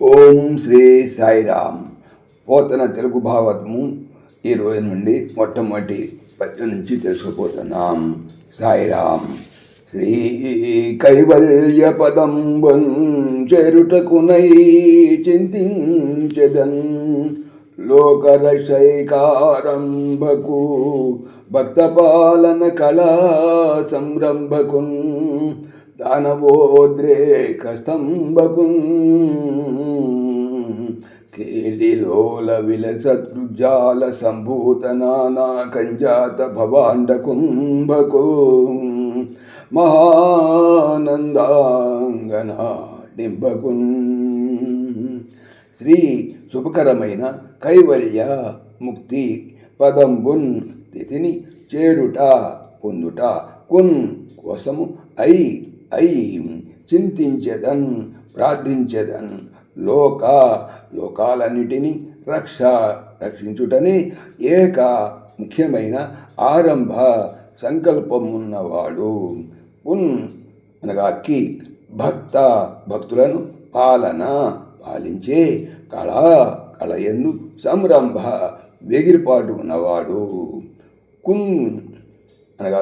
ఓం శ్రీ సాయిరామ్. పోతన తెలుగు భాగవతము ఈ రోజు నుండి మొట్టమొదటి పద్యం నుంచి తెలుసుకుపోతున్నాం. సాయిరామ్. శ్రీ కైవల్య పదంబం చేరుటకునై చింతించెదన్ లోకరక్షైకారంభకు భక్తపాలన కళా సంరంభకున్ దానవోద్రేక స్తంభకున్ కేళిలోల విలసత్రుజాల సంభూత నానా కంజాత భవాండకుంభకు మహానందాంగన డింబకున్. శ్రీ శుభకరమైన కైవల్య ముక్తి పదంబున్ తిథిని చేరుట పొందుట కున్ కోసము ఐ చింతించెదన్ ప్రార్థించెదన్ లోకాలన్నిటినీ రక్షించుటనే ఏక ముఖ్యమైన ఆరంభ సంకల్పమున్నవాడు. పున్ అనగా భక్తులను పాలించే కళయందు సంరంభ వెగిరిపాటు ఉన్నవాడు. కున్ అనగా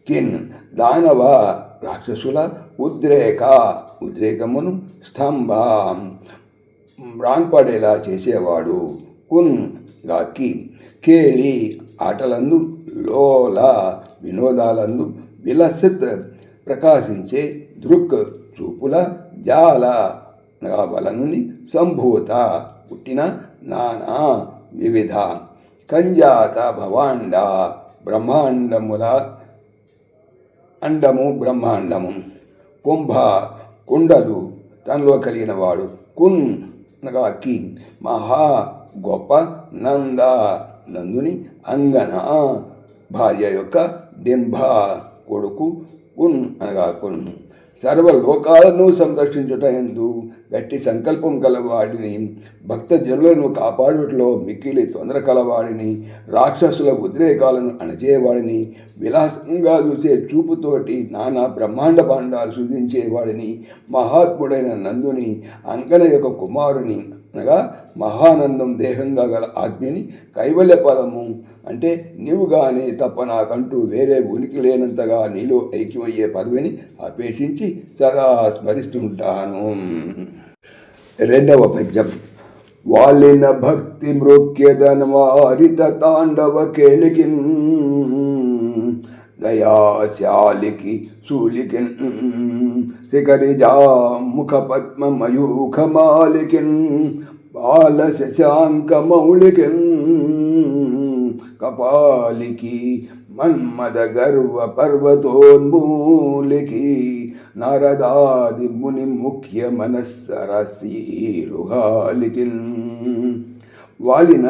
కిన్ దానవ రాక్షసుల ఉద్రేకమును స్తంభం రాన్పడేలా చేసేవాడు. కున్ గాకి కేళి ఆటలందు లోల వినోదాలందు విలసిత్ ప్రకాశించే దృక్ చూపుల జాల వలనుని సంభూత పుట్టిన నానా వివిధ కంజాత భవాండ బ్రహ్మాండముల అండము బ్రహ్మాండము కుండలు తనలో కలిగిన వాడు. కున్ అనగా మహా గొప్ప నందుని అంగన భార్య యొక్క డింభ కొడుకు. కున్ అనగా కున్ సర్వలోకాలను సంరక్షించుట ఎందు గట్టి సంకల్పం కలవాడిని, భక్తజనులను కాపాడుటలో మిక్కిలి తొందర కలవాడిని, రాక్షసుల ఉద్రేకాలను అణచేవాడిని, విలాసంగా చూసే చూపుతోటి నానా బ్రహ్మాండ భాండాలు సృజించేవాడిని, మహాత్ముడైన నందుని అంగన యొక్క కుమారుని అనగా మహానందం దేహంగా గల ఆత్మని కైవల్య పదము అంటే నీవు కానీ తప్ప నాకంటూ వేరే ఉనికి లేనంతగా నీలో ఐక్యమయ్యే పదవిని అపేక్షించి సదా స్మరిస్తుంటాను. రెండవ పద్యం. వాలిన భక్తి మృక్యదన్వారిత తాండవ కేళికిన్ దయాశాలికి శూలికిన్ శిఖరిజా ముఖ పద్మ మయూఖ మాలికిన్ బాల శశాంక మౌళికిన్ కపాలికి మన్మద గర్వ పర్వతోన్మూలికి నారదాది ముని ముఖ్య మనస్సరసీరుహాలికిన్. వాలిన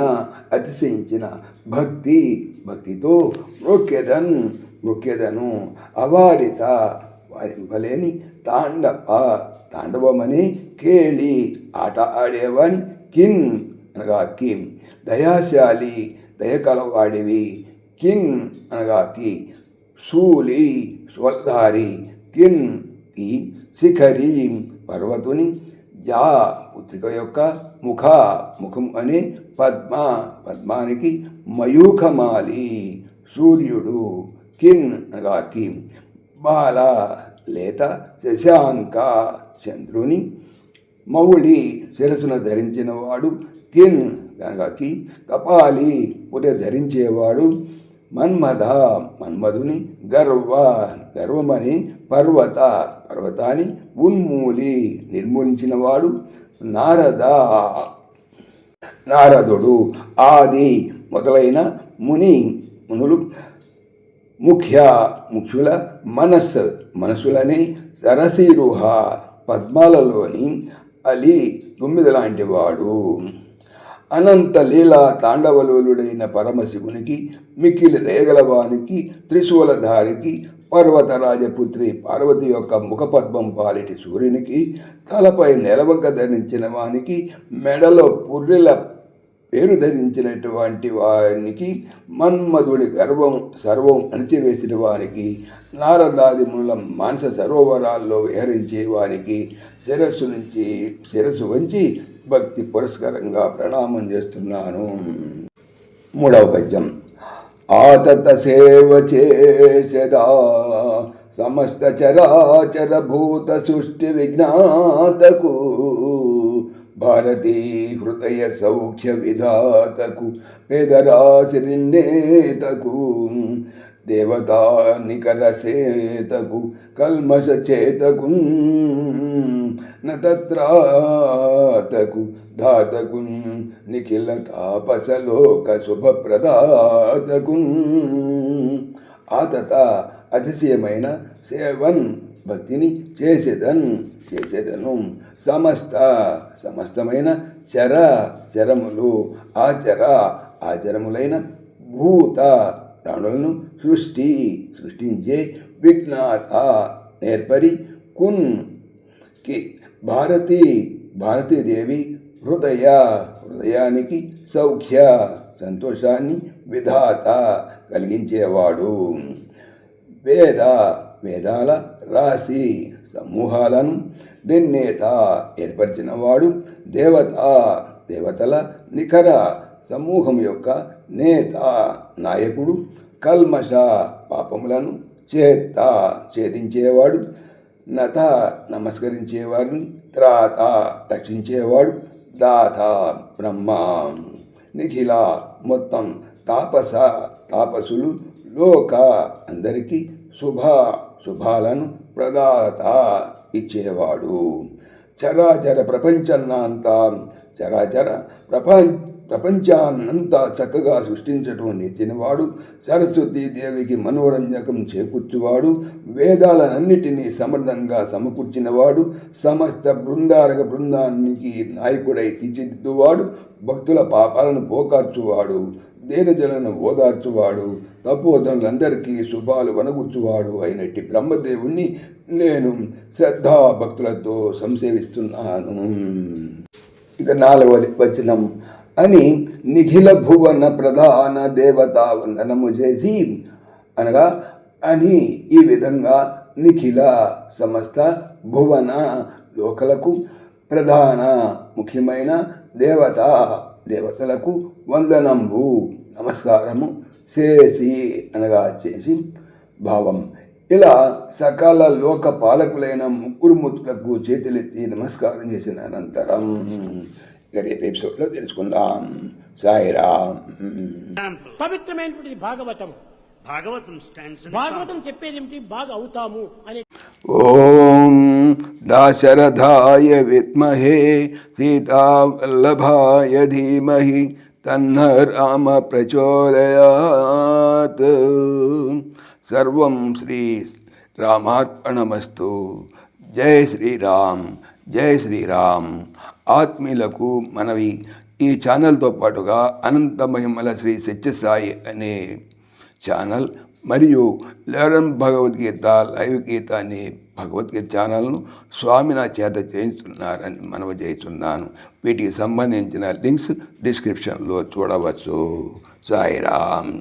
అతిశయించిన భక్తితో మృక్యదను అవారిత వారింపలేని తాండవమని కేళి ఆట ఆడేవాని కిన్ అనగా దయాశాలి దయ కలవాడివి. కిన్ అనగా శూలి స్వల్ధారి. కిన్ శిఖరి పర్వతుని. జా పుత్రిక యొక్క ముఖం అనే పద్మానికి మయూఖమాలి సూర్యుడు. కిన్ అనగా బాల లేత శశాంక చంద్రుని. మౌళి శిరసును ధరించిన వాడు. కిన్ అనగా కపాలి పుట ధరించేవాడు. మన్మధుని గర్వమని పర్వతాన్ని నిర్మూలించినవాడు. నారదుడు ఆది మొదలైన మునులు ముఖ్యుల మనసులని సరసీరుహ పద్మాలలోని అలి 9 లాంటి వాడు. అనంత లీలా తాండవలుడైన పరమశివునికి మిక్కిలి దయగలవానికి త్రిశూలధారికి పర్వతరాజపుత్రి పార్వతి యొక్క ముఖపద్మం పాలిటి సూర్యునికి తలపై నెలవంక ధరించిన వానికి మెడలో పుర్రెల పేరు ధరించినటువంటి వానికి మన్మధుడి గర్వం సర్వం అణిచివేసిన వానికి నారదాది మునుల మానస సరోవరాల్లో విహరించే వారికి శిరస్సు వంచి భక్తి పురస్కారంగా ప్రణామం చేస్తున్నాను. మూడవ పద్యం. ఆతత సేవ చేసెదా సమస్త చరాచర భూత సృష్టి విజ్ఞాతకు, భారతీ హృదయ సౌఖ్య విధాతకు, పేదరాశినేతకు, దేవతా నికర సేతకు, కల్మష చేతకు, నత్రాతకు ధాతకు, నిఖిల తాపసలోక శుభప్రదాతకు. ఆతత అతిశయమైన సేవన్ భక్తిని చేసేదను సమస్తమైన చరములు ఆచరములైన భూత ప్రాణులను సృష్టించే విజ్ఞాత నేర్పరి కి భారతీదేవి హృదయానికి సౌఖ్య సంతోషాన్ని విధాత కలిగించేవాడు. వేదాల రాశి సమూహాలను నిర్ణేత ఏర్పరిచినవాడు. దేవతల నిఖర సమూహం యొక్క నేత నాయకుడు. కల్మష పాపములను ఛేదించేవాడు. నమస్కరించేవాడిని త్రాత రక్షించేవాడు. దాత బ్రహ్మ. నిఖిల మొత్తం తాపసులు లోక అందరికీ శుభాలను ప్రదాత ఇచ్చేవాడు. చరాచర ప్రపంచాన్నంతా చక్కగా సృష్టించటం నేర్చినవాడు. సరస్వతీదేవికి మనోరంజకం చేకూర్చువాడు. వేదాలన్నిటినీ సమర్థంగా సమకూర్చినవాడు. సమస్త బృందానికి నాయకుడై తీర్చిదిద్దువాడు. భక్తుల పాపాలను పోకార్చువాడు. దేనజలను ఓదార్చువాడు. తపోధనులందరికీ శుభాలు వనగుచ్చువాడు అయినట్టి బ్రహ్మదేవుణ్ణి నేను శ్రద్ధాభక్తులతో సంసేవిస్తున్నాను. ఇక 4వ వచనం. అని నిఖిల భువన ప్రధాన దేవతా వందనము చేసి, అనగా అని ఈ విధంగా నిఖిల సమస్త భువన లోకలకు ప్రధాన ముఖ్యమైన దేవతలకు వందనంబు నమస్కారము చేసి, అనగా చేసి భావం. ఇలా సకల లోక పాలకులైన ముగ్గురులకు చేతులెత్తి నమస్కారం చేసిన అనంతరం రేపు ఎపిసోడ్లో తెలుసుకుందాం. సాయిరామ్. పవిత్రమైనటువంటి భాగవతం చెప్పేది బాగా అవుతాము అనే. ఓం దాశరథాయ విద్మహే సీతావల్లభాయ ధీమహి తన్న రామ ప్రచోదయాత్. సర్వం శ్రీ రామార్పణమస్తు. జై శ్రీరామ్, జై శ్రీరామ్. ఆత్మీయులకు మనవి, ఈ ఛానల్తో పాటుగా అనంత మహిమల శ్రీ సత్యసాయి అనే ఛానల్ మరియు లెర్న్ భగవద్గీత లైవ్ గీత అనే భగవద్గీత ఛానల్ను స్వామి నా చేత చేయించున్నారని మనవి చేస్తున్నాను. వీటికి సంబంధించిన లింక్స్ డిస్క్రిప్షన్లో చూడవచ్చు. సాయిరామ్.